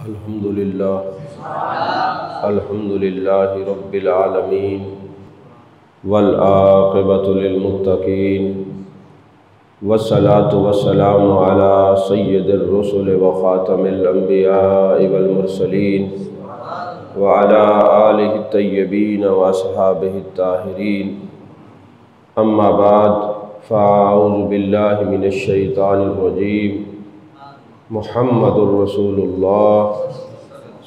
الحمدللہ رب العالمین والعاقبۃ للمتقین والصلاة والسلام علی سید الرسل وخاتم الانبیاء والمرسلین وعلی آلہ الطیبین واصحابہ الطاہرین اما بعد فاعوذ باللہ من الشیطان الرجیم محمد الرسول اللہ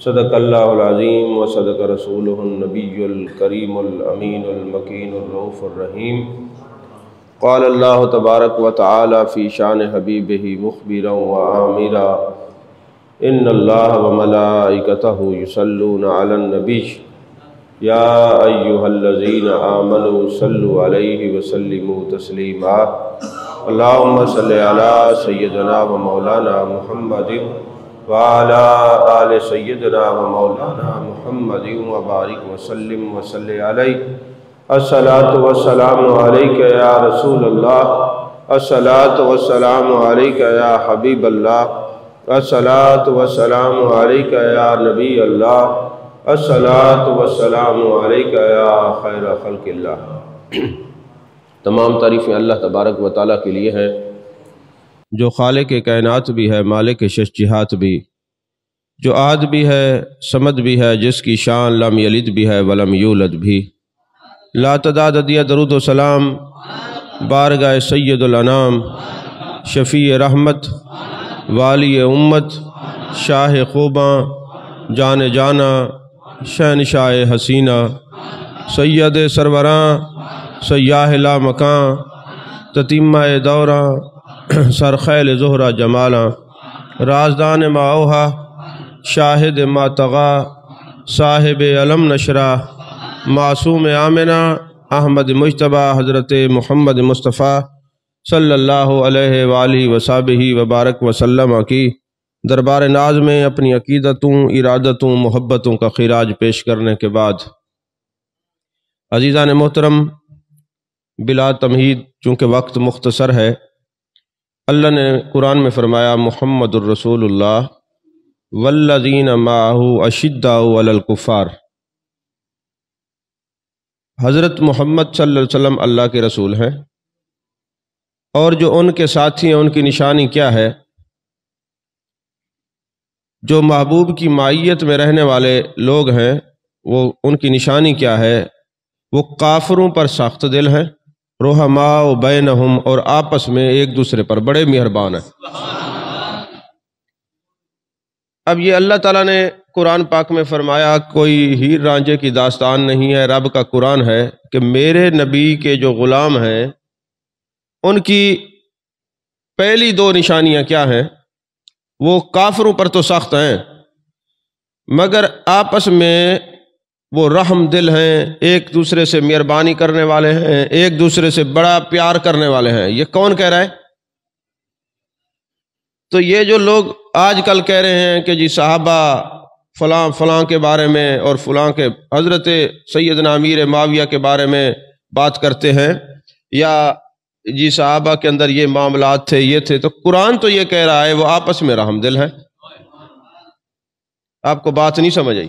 صدق اللہ العظیم و صدق رسولہ النبی الکریم الامین المکین الرؤوف الرحیم قال اللہ تبارک و تعالی فی شان حبیبہ مخبرا و آمرا ان اللہ و ملائکتہ یصلون علی النبی یا ایہا الذین آمنوا صلوا علیہ وسلموا تسلیما اللہم صلی علی سیدنا و مولانا محمد وعلی آل سیدنا و مولانا محمد وبارک وسلم وصلی علیہ الصلاة والسلام علیکہ یا رسول اللہ الصلاة والسلام علیکہ یا حبیب اللہ الصلاة والسلام علیکہ یا نبی اللہ الصلاة والسلام علیکہ یا خیر خلق اللہ۔ تمام تعریفیں اللہ تبارک و تعالیٰ کے لیے ہیں جو خالق کائنات بھی ہے، مالک شش جہات بھی، جو آد بھی ہے، صمد بھی ہے، جس کی شان لم یلد بھی ہے ولم یولد بھی۔ لا تعداد عدیہ درود و سلام بارگاہ سید الانام، شفیع رحمت، والی امت، شاہ خوباں، جان جانا، شہنشاہ حسینہ، سید سروراں، سیاہ لا مکان، تتیمہ دوراں، سرخیل زہرہ جمالاں، رازدان ما اوہا، شاہد ما طغا، صاحب علم نشرہ، معصوم آمنہ، احمد مجتبہ، حضرت محمد مصطفیٰ صلی اللہ علیہ وآلہ وصحبہ وبارک وسلم کی دربار ناز میں اپنی عقیدتوں، ارادتوں، محبتوں کا خراج پیش کرنے کے بعد عزیزان محترم، بلا تمہید چونکہ وقت مختصر ہے، اللہ نے قرآن میں فرمایا محمد الرسول اللہ والذین معہ اشداء علی الکفار۔ حضرت محمد صلی اللہ علیہ وسلم اللہ کے رسول ہیں، اور جو ان کے ساتھی ہیں ان کی نشانی کیا ہے؟ جو محبوب کی معیت میں رہنے والے لوگ ہیں وہ ان کی نشانی کیا ہے؟ وہ کافروں پر سخت دل ہیں، رحماء بینہم، اور آپس میں ایک دوسرے پر بڑے مہربان ہیں۔ اب یہ اللہ تعالیٰ نے قرآن پاک میں فرمایا، کوئی ہیر رانجھے کی داستان نہیں ہے، رب کا قرآن ہے کہ میرے نبی کے جو غلام ہیں ان کی پہلی دو نشانیاں کیا ہیں؟ وہ کافروں پر تو سخت ہیں مگر آپس میں وہ رحم دل ہیں، ایک دوسرے سے مہربانی کرنے والے ہیں، ایک دوسرے سے بڑا پیار کرنے والے ہیں۔ یہ کون کہہ رہا ہے؟ تو یہ جو لوگ آج کل کہہ رہے ہیں کہ جی صحابہ فلاں فلاں کے بارے میں اور فلاں کے حضرت سیدنا امیر معاویہ کے بارے میں بات کرتے ہیں، یا جی صحابہ کے اندر یہ معاملات تھے، یہ تھے، تو قرآن تو یہ کہہ رہا ہے وہ آپس میں رحم دل ہیں۔ آپ کو بات نہیں سمجھ آئی؟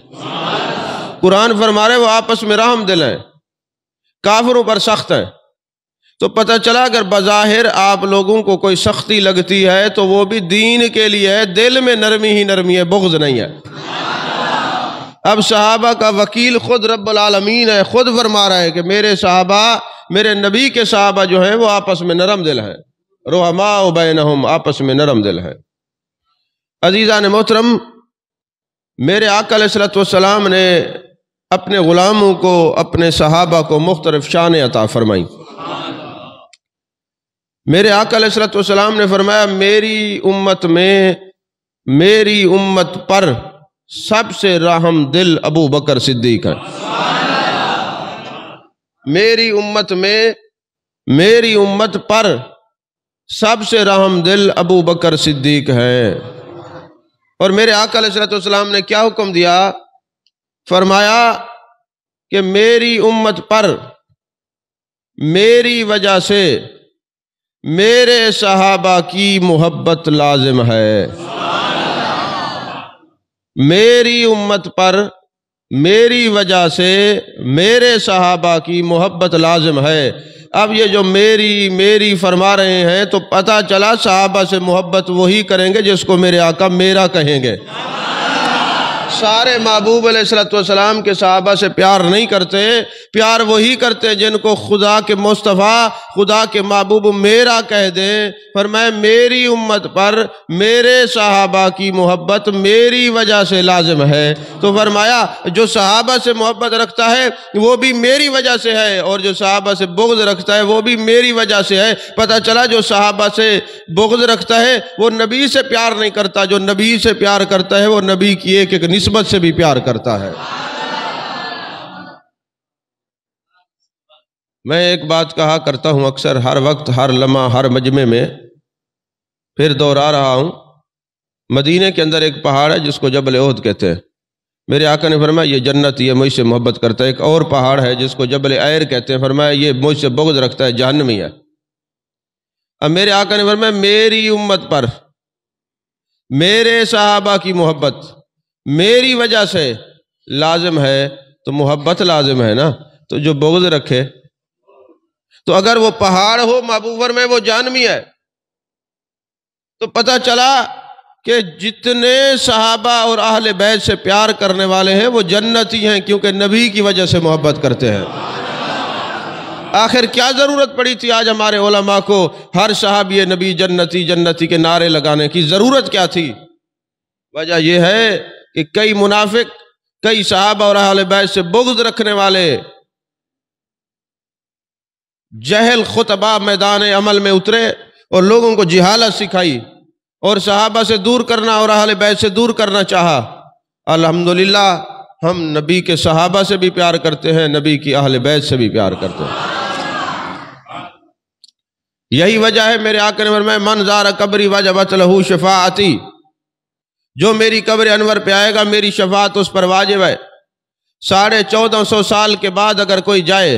قرآن فرما رہے وہ آپس میں رحم دل ہیں، کافروں پر سخت ہیں۔ تو پتہ چلا اگر بظاہر آپ لوگوں کو کوئی سختی لگتی ہے تو وہ بھی دین کے لیے ہے، دل میں نرمی ہی نرمی ہے، بغض نہیں ہے۔ اب صحابہ کا وکیل خود رب العالمین ہے، خود فرما رہا ہے کہ میرے صحابہ، میرے نبی کے صحابہ جو ہیں وہ آپس میں نرم دل ہیں، رحماء بینہم، آپس میں نرم دل ہیں۔ عزیزان محترم، میرے آقا علیہ الصلوۃ والسلام نے اپنے غلاموں کو، اپنے صحابہ کو مختلف شان عطا فرمائی۔ میرے آقا علیہ الصلوۃ والسلام نے فرمایا میری امت میں، میری امت پر سب سے رحم دل ابو بکر صدیق ہے۔ میری امت میں، میری امت پر سب سے رحم دل ابو بکر صدیق ہے۔ اور میرے آقا علیہ الصلوۃ والسلام نے کیا حکم دیا؟ فرمایا کہ میری امت پر میری وجہ سے میرے صحابہ کی محبت لازم ہے۔ میری امت پر میری وجہ سے میرے صحابہ کی محبت لازم ہے۔ اب یہ جو میری فرما رہے ہیں تو پتہ چلا صحابہ سے محبت وہی کریں گے جس کو میرے آقا میرا کہیں گے۔ سارے محبوب علیہ السلام کے صحابہ سے پیار نہیں کرتے، پیار وہی کرتے جن کو خدا کے مصطفیٰ، خدا کے محبوب میرا کہہ دیں۔ فرمایا میری امت پر میرے صحابہ کی محبت میری وجہ سے لازم ہے۔ تو فرمایا جو صحابہ سے محبت رکھتا ہے وہ بھی میری وجہ سے ہے، اور جو صحابہ سے بغض رکھتا ہے وہ بھی میری وجہ سے ہے۔ پتہ چلا جو صحابہ سے بغض رکھتا ہے وہ نبی سے پیار نہیں کرتا، جو نبی سے پیار کرتا ہے وہ نبی کی ایک ایک نسبت سے بھی پیار کرتا ہے۔ میں ایک بات کہا کرتا ہوں اکثر، ہر وقت، ہر لمحہ، ہر مجمع میں، پھر دوہرا رہا ہوں۔ مدینے کے اندر ایک پہاڑ ہے جس کو جبل احد کہتے ہیں۔ میرے آقا نے فرمایا یہ جنتی ہے، مجھ سے محبت کرتا ہے۔ ایک اور پہاڑ ہے جس کو جبل عیر کہتے ہیں، فرمایا یہ مجھ سے بغض رکھتا ہے، جہنمی ہے۔ اب میرے آقا نے فرمایا میری امت پر میرے صحابہ کی محبت میری وجہ سے لازم ہے، تو محبت لازم ہے نا، تو جو بغض رکھے، تو اگر وہ پہاڑ ہو محبوب میں وہ جہنمی ہے، تو پتہ چلا کہ جتنے صحابہ اور اہل بیت سے پیار کرنے والے ہیں وہ جنتی ہیں، کیونکہ نبی کی وجہ سے محبت کرتے ہیں۔ آخر کیا ضرورت پڑی تھی آج ہمارے علماء کو ہر صحابی نبی جنتی جنتی کے نعرے لگانے کی؟ ضرورت کیا تھی؟ وجہ یہ ہے کہ کئی منافق، کئی صحابہ اور اہل بیت سے بغض رکھنے والے جہل خطبہ میدان عمل میں اترے اور لوگوں کو جہالت سکھائی اور صحابہ سے دور کرنا اور اہل بیت سے دور کرنا چاہا۔ الحمدللہ ہم نبی کے صحابہ سے بھی پیار کرتے ہیں، نبی کی اہل بیت سے بھی پیار کرتے ہیں۔ یہی وجہ ہے میرے آقا نے فرمایا من زار قبری وجبت لہ شفاعتی، جو میری قبر انور پہ آئے گا میری شفاعت اس پر واجب ہے۔ 1450 سال کے بعد اگر کوئی جائے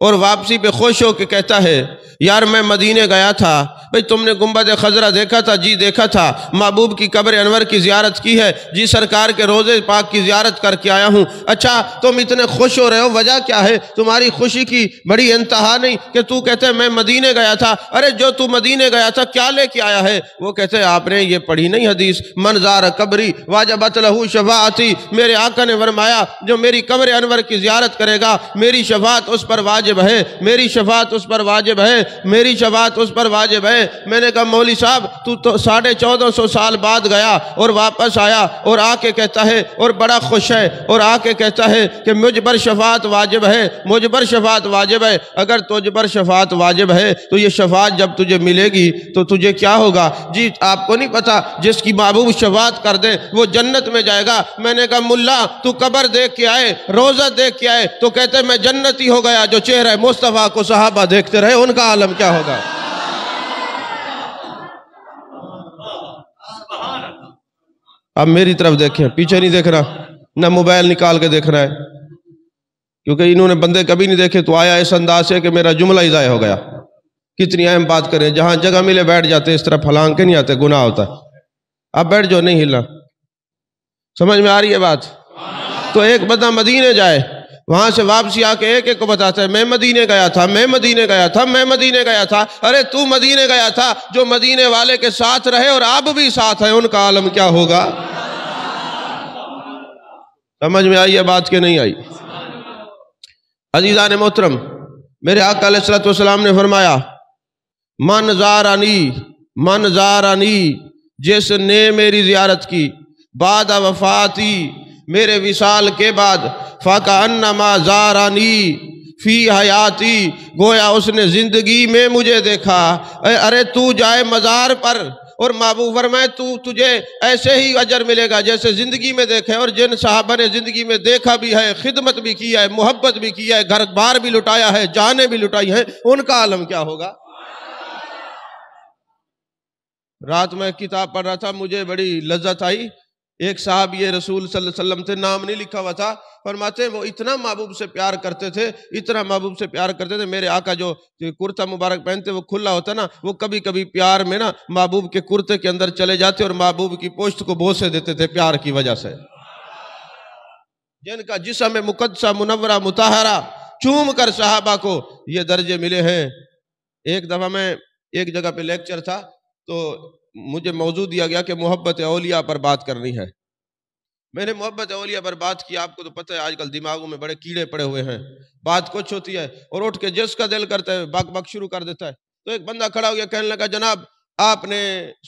اور واپسی پہ خوش ہو کے کہتا ہے یار میں مدینے گیا تھا، بھئی تم نے گنبد خضرا دیکھا تھا؟ جی دیکھا تھا۔ محبوب کی قبر انور کی زیارت کی ہے؟ جی سرکار کے روضے پاک کی زیارت کر کے آیا ہوں۔ اچھا تم اتنے خوش ہو رہے ہو، وجہ کیا ہے؟ تمہاری خوشی کی بڑی انتہا نہیں کہ تو کہتے ہیں میں مدینے گیا تھا۔ ارے جو تو مدینے گیا تھا کیا لے کے آیا ہے؟ وہ کہتے ہیں آپ نے یہ پڑھی نہیں حدیث من زار قبری واجبت لہ شفاعتی، میرے آقا نے فرمایا جو میری قبر انور کی زیارت کرے گا میری شفاعت اس پر واجب ہے، میری شفاعت اس پر واجب ہے، میری شفاعت اس پر واجب ہے۔ میں نے کہا مولوی صاحب تو 1450 سال بعد گیا اور واپس آیا اور آ کے کہتا ہے اور بڑا خوش ہے اور آ کے کہتا ہے کہ مجھ پر شفاعت واجب ہے، مجھ پر شفاعت واجب ہے۔ اگر تجھ پر شفاعت واجب ہے تو یہ شفاعت جب تجھے ملے گی تو تجھے کیا ہوگا؟ جی آپ کو نہیں پتا جس کی محبوب شفاعت کر دے وہ جنت میں جائے گا۔ میں نے کہا ملا تو قبر دیکھ کے آئے، روزہ دیکھ کے آئے تو کہتے میں جنتی ہو گیا، جو چہرہ مصطفیٰ کو صحابہ دیکھتے رہے ان کا عالم کیا ہوگا؟ اب میری طرف دیکھیں، پیچھے نہیں دیکھ رہا، نہ موبائل نکال کے دیکھ رہا ہے، کیونکہ انہوں نے بندے کبھی نہیں دیکھے تو آیا اس انداز سے کہ میرا جملہ ہی ضائع ہو گیا۔ کتنی اہم بات کریں، جہاں جگہ ملے بیٹھ جاتے، اس طرح پھلانگ کے نہیں آتے، گناہ ہوتا ہے۔ اب بیٹھ جو، نہیں ہلنا۔ سمجھ میں آ رہی ہے بات؟ تو ایک بندہ مدینے جائے، وہاں سے واپسی آ کے ایک ایک کو بتاتا ہے میں مدینے گیا تھا، میں مدینے گیا تھا، میں مدینے گیا تھا۔ ارے تو مدینے گیا تھا، جو مدینے والے کے ساتھ رہے اور آپ بھی ساتھ ہیں ان کا عالم کیا ہوگا؟ سمجھ میں آئی ہے بات کہ نہیں آئی؟ عزیزان محترم، میرے آقا علیہ السلام نے فرمایا من زارانی، جس نے میری زیارت کی بعد وفاتی، میرے وصال کے بعد، فَكَأَنَّمَا زَارَنِي فی حیاتی، گویا اس نے زندگی میں مجھے دیکھا۔ ارے تو جائے مزار پر اور محبوب فرمائے تجھے ایسے ہی اجر ملے گا جیسے زندگی میں دیکھے، اور جن صحابہ نے زندگی میں دیکھا بھی ہے، خدمت بھی کی ہے، محبت بھی کی ہے، گھر بار بھی لٹایا ہے، جانیں بھی لٹائی ہیں، ان کا عالم کیا ہوگا؟ رات میں کتاب پڑھ رہا تھا، مجھے بڑی لذت آئی ایک صحابی رسول صلی اللہ علیہ وسلم تھے، نام نہیں لکھا ہوا تھا، فرماتے ہیں وہ اتنا محبوب سے پیار کرتے تھے، اتنا محبوب سے پیار کرتے تھے، میرے آقا جو کرتا مبارک پہنتے وہ کھلا ہوتا نا، وہ کبھی کبھی پیار میں نا محبوب کے کرتے کے اندر چلے جاتے اور محبوب کی پوشت کو بوسے دیتے تھے پیار کی وجہ سے۔ جن کا جسم مقدسہ منورہ مطہرہ چوم کر صحابہ کو یہ درجے ملے ہیں۔ ایک دفعہ میں ایک جگہ پہ لیکچر تھا تو مجھے موضوع دیا گیا کہ محبت اولیاء پر بات کرنی ہے۔ میں نے محبت اولیاء پر بات کی، آپ کو تو پتہ ہے آج کل دماغوں میں بڑے کیڑے پڑے ہوئے ہیں، بات کچھ ہوتی ہے اور اٹھ کے جس کا دل کرتا ہے بک بک شروع کر دیتا ہے۔ تو ایک بندہ کھڑا ہو گیا، کہنے لگا جناب آپ نے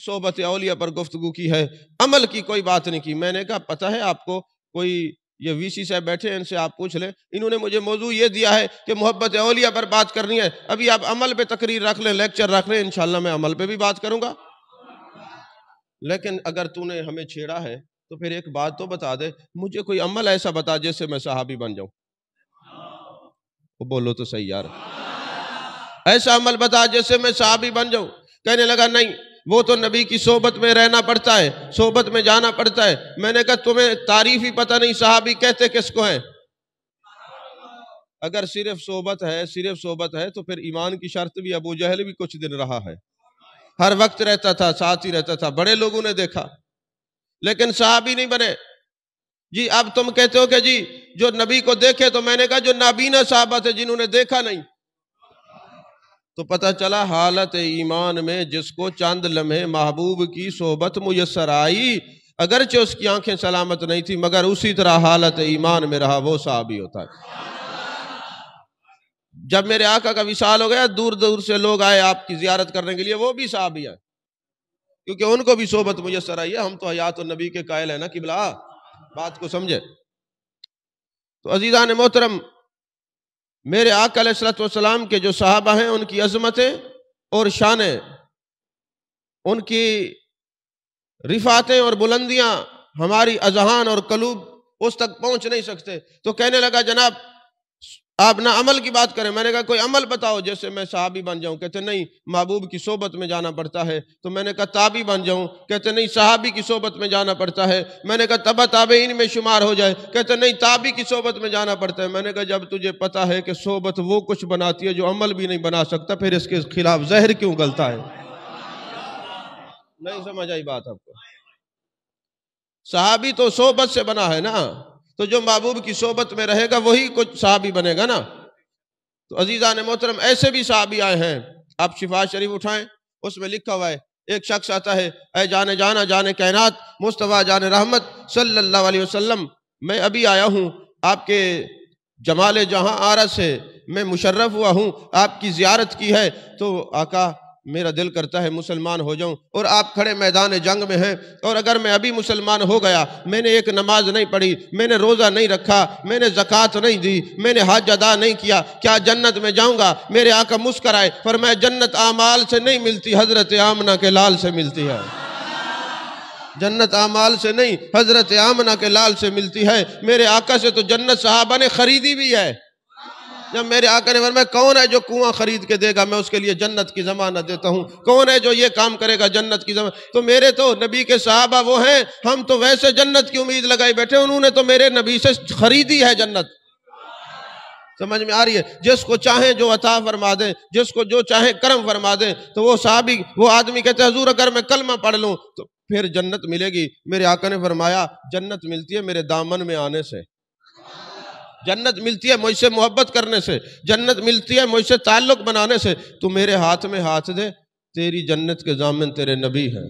صحبت اولیاء پر گفتگو کی ہے، عمل کی کوئی بات نہیں کی۔ میں نے کہا پتہ ہے آپ کو، کوئی یہ وی سی صاحب بیٹھے ہیں ان سے آپ پوچھ لیں، انہوں نے مجھے موضوع یہ دیا ہے کہ محبت اولیاء پر بات کرنی ہے، ابھی آپ عمل پہ تقریر رکھ لیں، لیکچر رکھ لیں، انشاءاللہ میں عمل پہ بھی بات کروں گا۔ لیکن اگر تو نے ہمیں چھیڑا ہے تو پھر ایک بات تو بتا دے، مجھے کوئی عمل ایسا بتا جس سے میں صحابی بن جاؤں۔ وہ بولو تو صحیح یار، ایسا عمل بتا جس سے میں صحابی بن جاؤں۔ کہنے لگا نہیں، وہ تو نبی کی صحبت میں رہنا پڑتا ہے، صحبت میں جانا پڑتا ہے۔ میں نے کہا تمہیں تعریف ہی پتہ نہیں صحابی کہتے کس کو ہیں؟ اگر صرف صحبت ہے تو پھر ایمان کی شرط بھی ابو جہل بھی کچھ دن رہا ہے، ہر وقت رہتا تھا، ساتھ ہی رہتا تھا، بڑے لوگوں نے دیکھا لیکن صحابی نہیں بنے۔ جی اب تم کہتے ہو کہ جی جو نبی کو دیکھے، تو میں نے کہا جو نابینا صحابہ تھے جنہوں نے دیکھا نہیں۔ تو پتہ چلا حالت ایمان میں جس کو چند لمحے محبوب کی صحبت میسر آئی، اگرچہ اس کی آنکھیں سلامت نہیں تھی مگر اسی طرح حالت ایمان میں رہا، وہ صحابی ہوتا ہے۔ جب میرے آقا کا وصال ہو گیا، دور دور سے لوگ آئے آپ کی زیارت کرنے کے لیے، وہ بھی صحابی ہیں کیونکہ ان کو بھی صحبت میسر آئی ہے۔ ہم تو حیات النبی کے قائل ہیں نا قبلہ، بات کو سمجھے۔ تو عزیزان محترم، میرے آقا علیہ السلام کے جو صحابہ ہیں ان کی عظمتیں اور شانیں، ان کی رفعتیں اور بلندیاں ہماری اذہان اور قلوب اس تک پہنچ نہیں سکتے۔ تو کہنے لگا جناب آپ نہ عمل کی بات کریں۔ میں نے کہا کوئی عمل بتاؤ جیسے میں صحابی بن جاؤں۔ کہتے نہیں محبوب کی صحبت میں جانا پڑتا ہے۔ تو میں نے کہا تابعی بن جاؤں۔ کہتے نہیں صحابی کی صحبت میں جانا پڑتا ہے۔ میں نے کہا تبع تابعین میں شمار ہو جائے۔ کہتے نہیں تابعی کی صحبت میں جانا پڑتا ہے۔ میں نے کہا جب تجھے پتا ہے کہ صحبت وہ کچھ بناتی ہے جو عمل بھی نہیں بنا سکتا، پھر اس کے خلاف زہر کیوں گلتا ہے؟ نہیں سمجھ آئی بات آپ کو؟ صحابی تو صحبت سے بنا ہے نا، تو جو محبوب کی صحبت میں رہے گا وہی کچھ صحابی بنے گا نا۔ تو عزیزان محترم ایسے بھی صحابی آئے ہیں، آپ شفا شریف اٹھائیں، اس میں لکھا ہوا ہے ایک شخص آتا ہے، اے جان جانا جان کائنات مصطفیٰ جان رحمت صلی اللہ علیہ وسلم، میں ابھی آیا ہوں آپ کے جمال جہاں آرز سے، میں مشرف ہوا ہوں، آپ کی زیارت کی ہے، تو آقا میرا دل کرتا ہے مسلمان ہو جاؤں، اور آپ کھڑے میدان جنگ میں ہیں، اور اگر میں ابھی مسلمان ہو گیا، میں نے ایک نماز نہیں پڑھی، میں نے روزہ نہیں رکھا، میں نے زکوٰۃ نہیں دی، میں نے حج ادا نہیں کیا، کیا جنت میں جاؤں گا؟ میرے آقا مسکرائے، فرمایا جنت اعمال سے نہیں ملتی، حضرت آمنہ کے لال سے ملتی ہے۔ جنت اعمال سے نہیں، حضرت آمنہ کے لال سے ملتی ہے۔ میرے آقا سے تو جنت صحابہ نے خریدی بھی ہے۔ جب میرے آقا نے فرمایا کون ہے جو کنواں خرید کے دے گا، میں اس کے لیے جنت کی ضمانت دیتا ہوں، کون ہے جو یہ کام کرے گا، جنت کی ضمانت۔ تو میرے تو نبی کے صحابہ وہ ہیں، ہم تو ویسے جنت کی امید لگائی بیٹھے، انہوں نے تو میرے نبی سے خریدی ہے جنت۔ سمجھ میں آ رہی ہے؟ جس کو چاہیں جو عطا فرما دیں، جس کو جو چاہیں کرم فرما دیں۔ تو وہ صحابی، وہ آدمی کہتے ہیں حضور اگر میں کلمہ پڑھ لوں تو پھر جنت ملے گی۔ میرے آقا نے فرمایا جنت ملتی ہے میرے دامن میں آنے سے، جنت ملتی ہے مجھ سے محبت کرنے سے، جنت ملتی ہے مجھ سے تعلق بنانے سے۔ تو میرے ہاتھ میں ہاتھ دے، تیری جنت کے ضامن تیرے نبی ہیں۔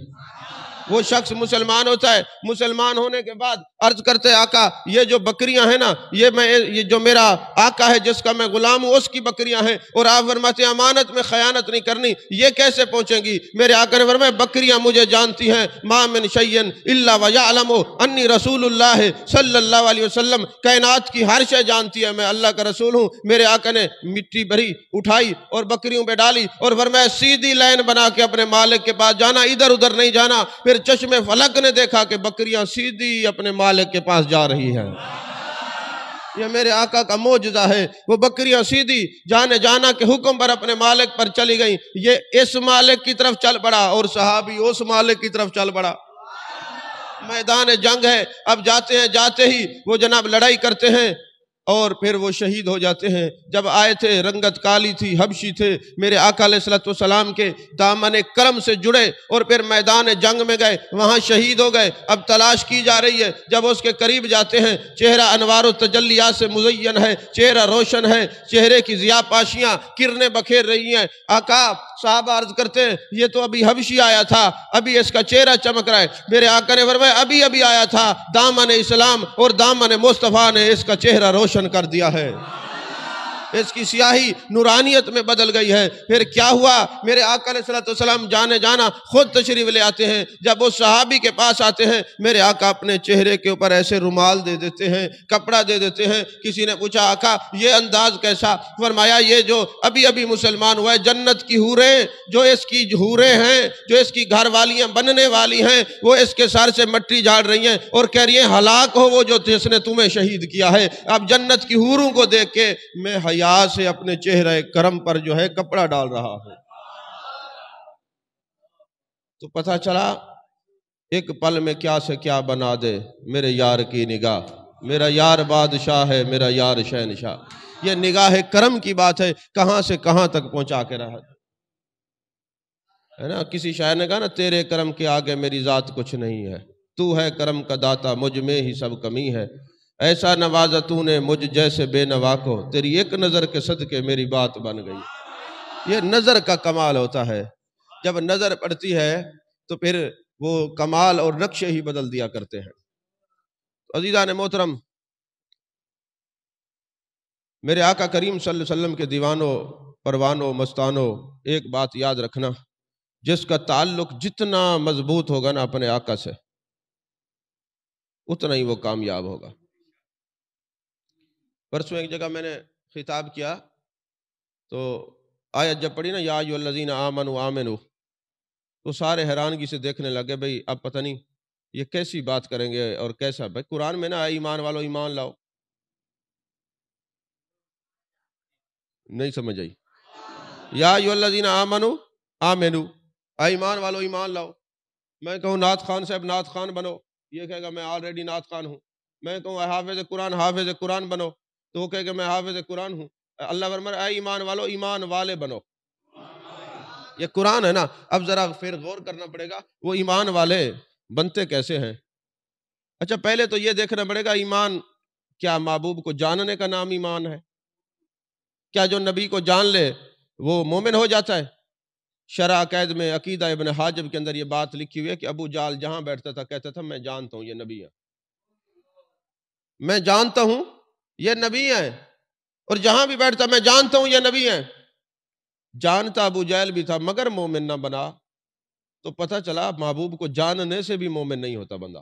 وہ شخص مسلمان ہوتا ہے، مسلمان ہونے کے بعد عرض کرتے آقا یہ جو بکریاں ہیں نا، یہ جو میرا آقا ہے جس کا میں غلام ہوں اس کی بکریاں ہیں، اور آپ فرماتے ہیں امانت میں خیانت نہیں کرنی، یہ کیسے پہنچیں گی؟ میرے آقا نے فرمایا بکریاں مجھے جانتی ہیں، ما من شیء الا ویعلم انی رسول اللہ صلی اللہ علیہ وسلم، کائنات کی ہر شے جانتی ہے میں اللہ کا رسول ہوں۔ میرے آقا نے مٹی بھری اٹھائی اور بکریوں پہ ڈالی اور فرمایا سیدھی لائن بنا کے اپنے مالک کے پاس جانا، ادھر ادھر نہیں جانا۔ پھر چشم فلک نے دیکھا کہ بکریاں سیدھی اپنے مالک کے پاس جا رہی ہیں۔ یہ میرے آقا کا معجزہ ہے، وہ بکریاں سیدھی جانا کے حکم پر اپنے مالک پر چلی گئیں۔ یہ اس مالک کی طرف چل پڑا اور صحابی اس مالک کی طرف چل پڑا۔ میدان جنگ ہے، اب جاتے ہیں، جاتے ہی وہ جناب لڑائی کرتے ہیں اور پھر وہ شہید ہو جاتے ہیں۔ جب آئے تھے رنگت کالی تھی، حبشی تھے، میرے آقا علیہ السلام کے دامن کرم سے جڑے اور پھر میدان جنگ میں گئے، وہاں شہید ہو گئے۔ اب تلاش کی جا رہی ہے، جب اس کے قریب جاتے ہیں، چہرہ انوار و تجلیات سے مزین ہے، چہرہ روشن ہے، چہرے کی ضیاء پاشیاں کرنیں بکھیر رہی ہیں۔ آقا صحابہ عرض کرتے ہیں یہ تو ابھی حبشی آیا تھا، ابھی اس کا چہرہ چمک رہا ہے۔ میرے آقا نے فرمایا ابھی آیا تھا، دامن اسلام اور دامن مصطفیٰ نے اس کا چہرہ روشن کر دیا ہے، اس کی سیاہی نورانیت میں بدل گئی ہے۔ پھر کیا ہوا؟ میرے آقا علیہ السلام جانے جانا خود تشریف لے آتے ہیں۔ جب اس صحابی کے پاس آتے ہیں، میرے آقا اپنے چہرے کے اوپر ایسے رومال دے دیتے ہیں، کپڑا دے دیتے ہیں۔ کسی نے پوچھا آقا یہ انداز کیسا؟ فرمایا یہ جو ابھی مسلمان ہوا ہے، جنت کی حوریں جو اس کی حوریں ہیں، جو اس کی گھر والیاں بننے والی ہیں، وہ اس کے سر سے مٹی جھاڑ رہی ہیں اور کہہ رہی ہیں ہلاک ہو وہ جو جس نے تمہیں شہید کیا ہے۔ اب جنت کی حوروں کو دیکھ کے میں حیا سے اپنے چہرہ کرم پر جو ہے کپڑا ڈال رہا ہوں۔ تو پتہ چلا ایک پل میں کیا سے کیا بنا دے میرے یار کی نگاہ، میرا یار بادشاہ ہے، میرا یار شہنشاہ۔ یہ نگاہ کرم کی بات ہے، کہاں سے کہاں تک پہنچا کے رہا ہے نا۔ کسی شاعر نے کہا نا تیرے کرم کے آگے میری ذات کچھ نہیں ہے، تو ہے کرم کا داتا مجھ میں ہی سب کمی ہے، ایسا نوازا تو نے مجھ جیسے بے نوا کو، تیری ایک نظر کے صدقے میری بات بن گئی۔ یہ نظر کا کمال ہوتا ہے، جب نظر پڑتی ہے تو پھر وہ کمال اور نقشے ہی بدل دیا کرتے ہیں۔ عزیزان محترم، میرے آقا کریم صلی اللہ علیہ وسلم کے دیوانوں، پروانوں، مستانوں، ایک بات یاد رکھنا، جس کا تعلق جتنا مضبوط ہوگا نا اپنے آقا سے، اتنا ہی وہ کامیاب ہوگا۔ پرسوں ایک جگہ میں نے خطاب کیا تو آیت جب پڑھی نا یا ایھا الذین آمنوا آمنوا، تو سارے حیرانگی سے دیکھنے لگے بھئی اب پتہ نہیں یہ کیسی بات کریں گے اور کیسا۔ بھئی قرآن میں نا اے ایمان والو ایمان لاؤ، نہیں سمجھ آئی؟ یا ایھا الذین آمنوا آمنوا، اے ایمان والو ایمان لاؤ۔ میں کہوں نعت خان صاحب نعت خان بنو، یہ کہے گا میں آلریڈی نعت خان ہوں۔ میں کہوں حافظ قرآن بنو، تو وہ کہے کہ میں حافظ قرآن ہوں۔ اللہ فرمایا اے ایمان والو ایمان والے بنو۔ یہ قرآن ہے نا، اب ذرا پھر غور کرنا پڑے گا وہ ایمان والے بنتے کیسے ہیں۔ اچھا پہلے تو یہ دیکھنا پڑے گا ایمان کیا محبوب کو جاننے کا نام ایمان ہے؟ کیا جو نبی کو جان لے وہ مومن ہو جاتا ہے؟ شرح عقائد میں عقیدہ ابن حاجب کے اندر یہ بات لکھی ہوئی ہے کہ ابو جہل جہاں بیٹھتا تھا کہتا تھا میں جانتا ہوں یہ نبی ہے، میں جانتا ہوں یہ نبی ہیں، اور جہاں بھی بیٹھتا میں جانتا ہوں یہ نبی ہیں۔ جانتا ابو جہل بھی تھا مگر مومن نہ بنا، تو پتہ چلا محبوب کو جاننے سے بھی مومن نہیں ہوتا بندہ۔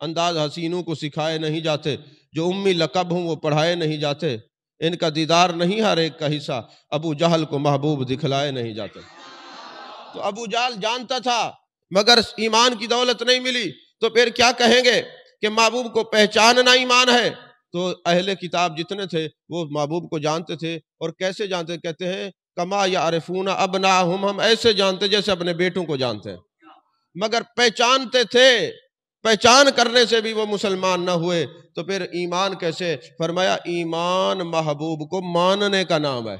انداز حسینوں کو سکھائے نہیں جاتے، جو امی لقب ہوں وہ پڑھائے نہیں جاتے، ان کا دیدار نہیں ہر ایک کا حصہ، ابو جہل کو محبوب دکھلائے نہیں جاتے۔ تو ابو جہل جانتا تھا مگر ایمان کی دولت نہیں ملی، تو پھر کیا کہیں گے کہ محبوب کو پہچاننا ایمان ہے؟ تو اہل کتاب جتنے تھے وہ محبوب کو جانتے تھے، اور کیسے جانتے؟ کہتے ہیں کما یعرفون ابناءہم، ہم ایسے جانتے جیسے اپنے بیٹوں کو جانتے ہیں، مگر پہچانتے تھے، پہچان کرنے سے بھی وہ مسلمان نہ ہوئے، تو پھر ایمان کیسے؟ فرمایا ایمان محبوب کو ماننے کا نام ہے۔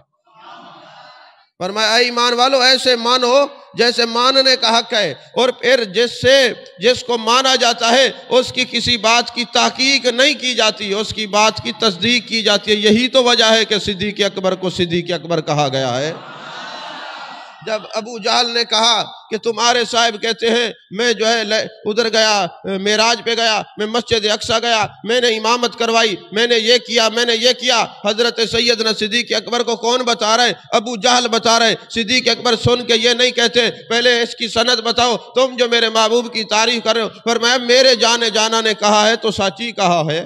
فرمایا اے ایمان والو ایسے مانو جیسے ماننے کا حق ہے، اور پھر جس کو مانا جاتا ہے اس کی کسی بات کی تحقیق نہیں کی جاتی، اس کی بات کی تصدیق کی جاتی ہے۔ یہی تو وجہ ہے کہ صدیق اکبر کو صدیق اکبر کہا گیا ہے۔ جب ابو جہل نے کہا کہ تمہارے صاحب کہتے ہیں میں جو ہے ادھر گیا، معراج پہ گیا، میں مسجد اقصی گیا، میں نے امامت کروائی، میں نے یہ کیا، میں نے یہ کیا، حضرت سیدنا صدیق اکبر کو کون بتا رہے؟ ابو جہل بتا رہے۔ صدیق اکبر سن کے یہ نہیں کہتے پہلے اس کی سند بتاؤ، تم جو میرے محبوب کی تعریف کر رہے ہو۔ فرمایا میرے جانے جانا نے کہا ہے تو سچی کہا ہے،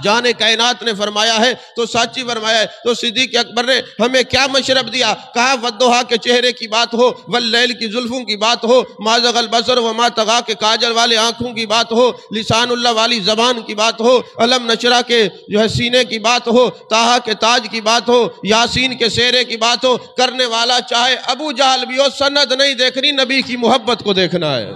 جان کائنات نے فرمایا ہے تو سچی فرمایا ہے۔ تو صدیق اکبر نے ہمیں کیا مشرب دیا؟ کہا والضحیٰ کے چہرے کی بات ہو، واللیل کی زلفوں کی بات ہو، ما زغ البصر وما طغیٰ کے کاجل والے آنکھوں کی بات ہو، لسان اللہ والی زبان کی بات ہو، علم نشرہ کے جو ہے سینے کی بات ہو، طٰہٰ کے تاج کی بات ہو، یاسین کے سیرے کی بات ہو، کرنے والا چاہے ابو جہل بھی ہو، سند نہیں دیکھنی، نبی کی محبت کو دیکھنا ہے۔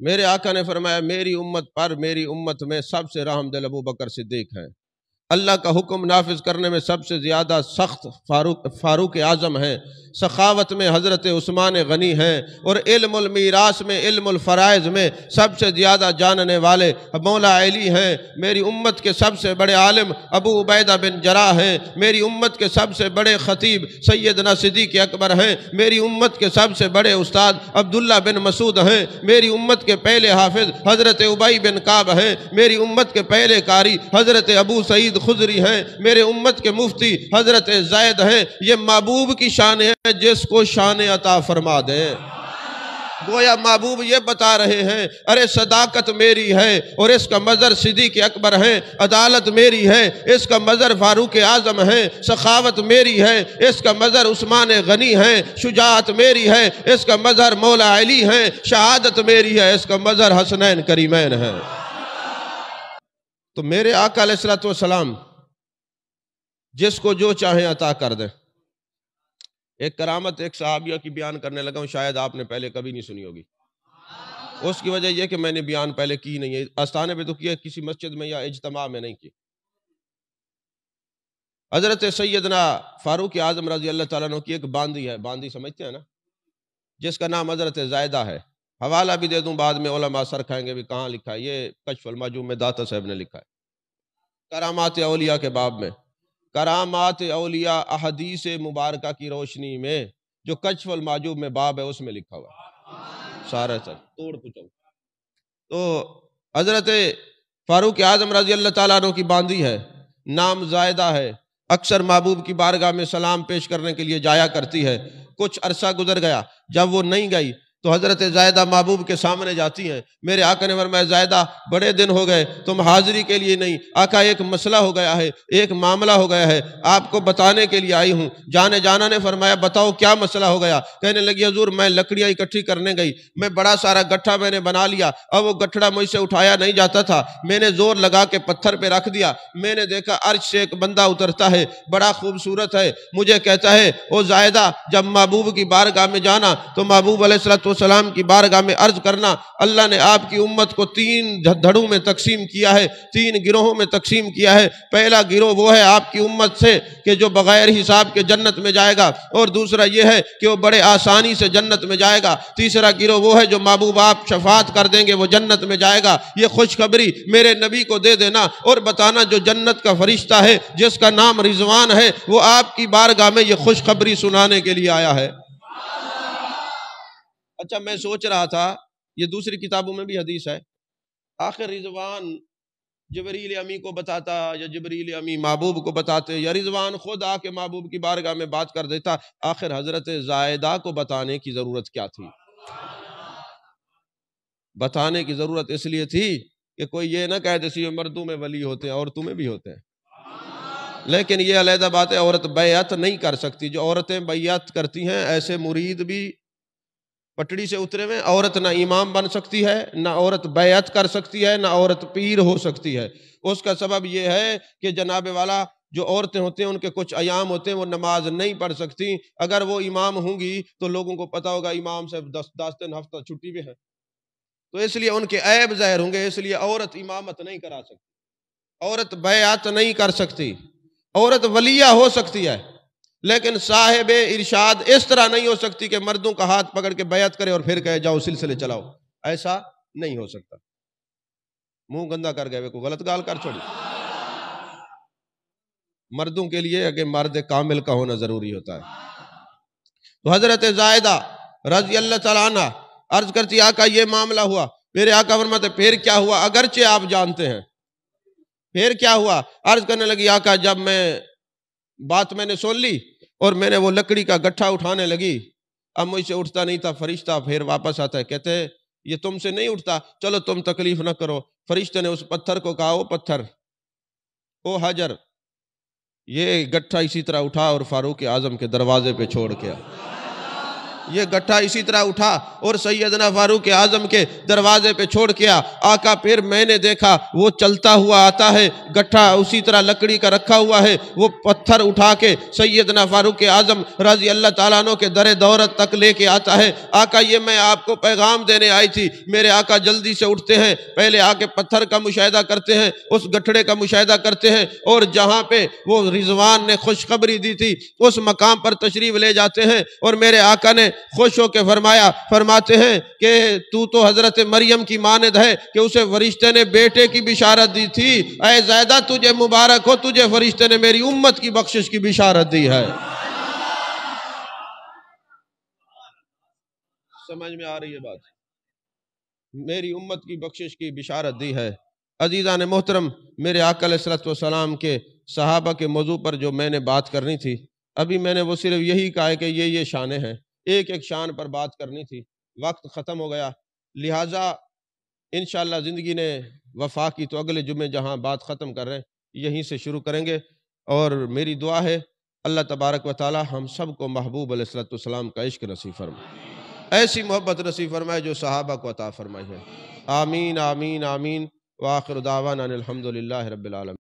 میرے آقا نے فرمایا میری امت پر، میری امت میں سب سے رحم دل ابو بکر صدیق ہے، اللہ کا حکم نافذ کرنے میں سب سے زیادہ سخت فاروق اعظم ہیں، سخاوت میں حضرت عثمان غنی ہیں، اور علم المیراث میں، علم الفرائض میں سب سے زیادہ جاننے والے مولا علی ہیں، میری امت کے سب سے بڑے عالم ابو عبیدہ بن جراح ہیں، میری امت کے سب سے بڑے خطیب سیدنا صدیق اکبر ہیں، میری امت کے سب سے بڑے استاد عبداللہ بن مسعود ہیں، میری امت کے پہلے حافظ حضرت ابی بن کعب ہیں، میری امت کے پہلے قاری حضرت ابو سعید خدری ہیں، میرے امت کے مفتی حضرت زید ہیں۔ یہ محبوب کی شان ہے جس کو شان عطا فرما دے۔ گویا محبوب یہ بتا رہے ہیں، ارے صداقت میری ہے اور اس کا مظہر صدیق اکبر ہے، عدالت میری ہے اس کا مظہر فاروق اعظم ہے، سخاوت میری ہے اس کا مظہر عثمان غنی ہے، شجاعت میری ہے اس کا مظہر مولا علی ہے، شہادت میری ہے اس کا مظہر حسنین کریمین ہے۔ تو میرے آقا علیہ السلام جس کو جو چاہیں عطا کر دیں۔ ایک کرامت ایک صحابیہ کی بیان کرنے لگا ہوں، شاید آپ نے پہلے کبھی نہیں سنی ہوگی۔ اس کی وجہ یہ کہ میں نے بیان پہلے کی نہیں ہے، آستانے پہ تو کیا، کسی مسجد میں یا اجتماع میں نہیں کی۔ حضرت سیدنا فاروق اعظم رضی اللہ تعالیٰ عنہ کی ایک باندی ہے، باندی سمجھتے ہیں نا، جس کا نام حضرت زائدہ ہے۔ حوالہ بھی دے دوں بعد میں، علماء سر کھائیں گے بھی کہاں لکھا ہے، یہ کشف المحجوب میں داتا صاحب نے لکھا ہے، کرامات اولیاء کے باب میں۔ کرامات اولیاء احادیث مبارکہ کی روشنی میں جو کشف المحجوب میں باب ہے اس میں لکھا ہوا ہے، سارا سر توڑ پچھو۔ تو حضرت فاروق اعظم رضی اللہ تعالیٰ عنہ کی باندی ہے، نام زائدہ ہے، اکثر محبوب کی بارگاہ میں سلام پیش کرنے کے لیے جایا کرتی ہے۔ کچھ عرصہ گزر گیا، جب وہ نہیں گئی تو حضرت زائدہ محبوب کے سامنے جاتی ہیں۔ میرے آقا نے فرمایا زائدہ بڑے دن ہو گئے تم حاضری کے لیے نہیں، آقا ایک مسئلہ ہو گیا ہے، ایک معاملہ ہو گیا ہے، آپ کو بتانے کے لیے آئی ہوں۔ جانا نے فرمایا بتاؤ کیا مسئلہ ہو گیا؟ کہنے لگی حضور میں لکڑیاں اکٹھی کرنے گئی، میں بڑا سارا گٹھا میں نے بنا لیا، اب وہ گٹھڑا مجھ سے اٹھایا نہیں جاتا تھا، میں نے زور لگا کے پتھر پہ رکھ دیا، میں نے دیکھا عرش سے ایک بندہ اترتا ہے، بڑا خوبصورت ہے، مجھے کہتا ہے او زائدہ جب محبوب کی بارگاہ میں جانا تو محبوب علیہ السلام کی بارگاہ میں عرض کرنا اللہ نے آپ کی امت کو 3 دھڑوں میں تقسیم کیا ہے، 3 گروہوں میں تقسیم کیا ہے۔ پہلا گروہ وہ ہے آپ کی امت سے کہ جو بغیر حساب کے جنت میں جائے گا، اور دوسرا یہ ہے کہ وہ بڑے آسانی سے جنت میں جائے گا، تیسرا گروہ وہ ہے جو محبوب آپ شفاعت کر دیں گے وہ جنت میں جائے گا۔ یہ خوشخبری میرے نبی کو دے دینا اور بتانا جو جنت کا فرشتہ ہے جس کا نام رضوان ہے وہ آپ کی بارگاہ میں یہ خوشخبری سنانے کے لیے آیا ہے۔ اچھا میں سوچ رہا تھا یہ دوسری کتابوں میں بھی حدیث ہے، آخر رضوان جبریل امی کو بتاتا یا جبریل امی محبوب کو بتاتے یا رضوان خود آ کے محبوب کی بارگاہ میں بات کر دیتا، آخر حضرت زائدہ کو بتانے کی ضرورت کیا تھی؟ بتانے کی ضرورت اس لیے تھی کہ کوئی یہ نہ کہے جیسے مردوں میں ولی ہوتے ہیں عورتوں میں بھی ہوتے ہیں، لیکن یہ علیحدہ بات ہے عورت بیعت نہیں کر سکتی۔ جو عورتیں بیعت کرتی ہیں ایسے مرید بھی پٹڑی سے اترے ہوئے، عورت نہ امام بن سکتی ہے، نہ عورت بیعت کر سکتی ہے، نہ عورت پیر ہو سکتی ہے۔ اس کا سبب یہ ہے کہ جناب والا جو عورتیں ہوتے ہیں ان کے کچھ ایام ہوتے ہیں وہ نماز نہیں پڑھ سکتی، اگر وہ امام ہوں گی تو لوگوں کو پتا ہوگا امام سے 10 دن ہفتہ چھٹی بھی ہے، تو اس لیے ان کے عیب ظاہر ہوں گے، اس لیے عورت امامت نہیں کرا سکتی، عورت بیعت نہیں کر سکتی، عورت ولیہ ہو سکتی ہے لیکن صاحب ارشاد اس طرح نہیں ہو سکتی کہ مردوں کا ہاتھ پکڑ کے بیعت کرے اور پھر کہے جاؤ سلسلے چلاؤ، ایسا نہیں ہو سکتا۔ منہ گندا کر گئے کوئی غلط گال کر چھوڑی۔ مردوں کے لیے کہ مرد کامل کا ہونا ضروری ہوتا ہے۔ تو حضرت زائدہ رضی اللہ تعالیٰ عنہ عرض کرتی آقا یہ معاملہ ہوا، میرے آقا فرماتے پھر کیا ہوا؟ اگرچہ آپ جانتے ہیں پھر کیا ہوا؟ عرض کرنے لگی آقا جب بات میں نے سن لی اور میں نے وہ لکڑی کا گٹھا اٹھانے لگی، اب مجھ سے اٹھتا نہیں تھا، فرشتہ پھر واپس آتا ہے، کہتے ہیں یہ تم سے نہیں اٹھتا، چلو تم تکلیف نہ کرو۔ فرشتے نے اس پتھر کو کہا او پتھر، او حجر، یہ گٹھا اسی طرح اٹھا اور فاروق اعظم کے دروازے پہ چھوڑ کے یہ گٹھا اسی طرح اٹھا اور سیدنا فاروق اعظم کے دروازے پہ چھوڑ کیا آقا پھر میں نے دیکھا وہ چلتا ہوا آتا ہے گٹھا اسی طرح لکڑی کا رکھا ہوا ہے وہ پتھر اٹھا کے سیدنا فاروق اعظم رضی اللہ تعالیٰ عنہ کے در دولت تک لے کے آتا ہے آقا یہ میں آپ کو پیغام دینے آئی تھی میرے آقا جلدی سے اٹھتے ہیں پہلے آ کے پتھر کا مشاہدہ کرتے ہیں اس گٹھڑے کا مشاہدہ کرتے ہیں اور جہاں پہ وہ رضوان نے خوشخبری دی تھی اس مقام پر تشریف لے جاتے ہیں اور میرے آقا نے خوش ہو کے فرماتے ہیں کہ تو حضرت مریم کی مانند ہے کہ اسے فرشتے نے بیٹے کی بشارت دی تھی اے زیدہ تجھے مبارک ہو تجھے فرشتے نے میری امت کی بخشش کی بشارت دی ہے سمجھ میں آ رہی ہے بات میری امت کی بخشش کی بشارت دی ہے عزیزان محترم میرے آقا علیہ السلام کے صحابہ کے موضوع پر جو میں نے بات کرنی تھی ابھی میں نے وہ صرف یہی کہا ہے کہ یہ شانیں ہیں ایک ایک شان پر بات کرنی تھی وقت ختم ہو گیا لہٰذا انشاءاللہ زندگی نے وفا کی تو اگلے جمعے جہاں بات ختم کر رہے ہیں یہیں سے شروع کریں گے اور میری دعا ہے اللہ تبارک و تعالی ہم سب کو محبوب علیہ السلام کا عشق نصیب فرمائے ایسی محبت نصیب فرمائے جو صحابہ کو عطا فرمائی ہے آمین آمین آمین وآخر دعوانا الحمدللہ رب العالمین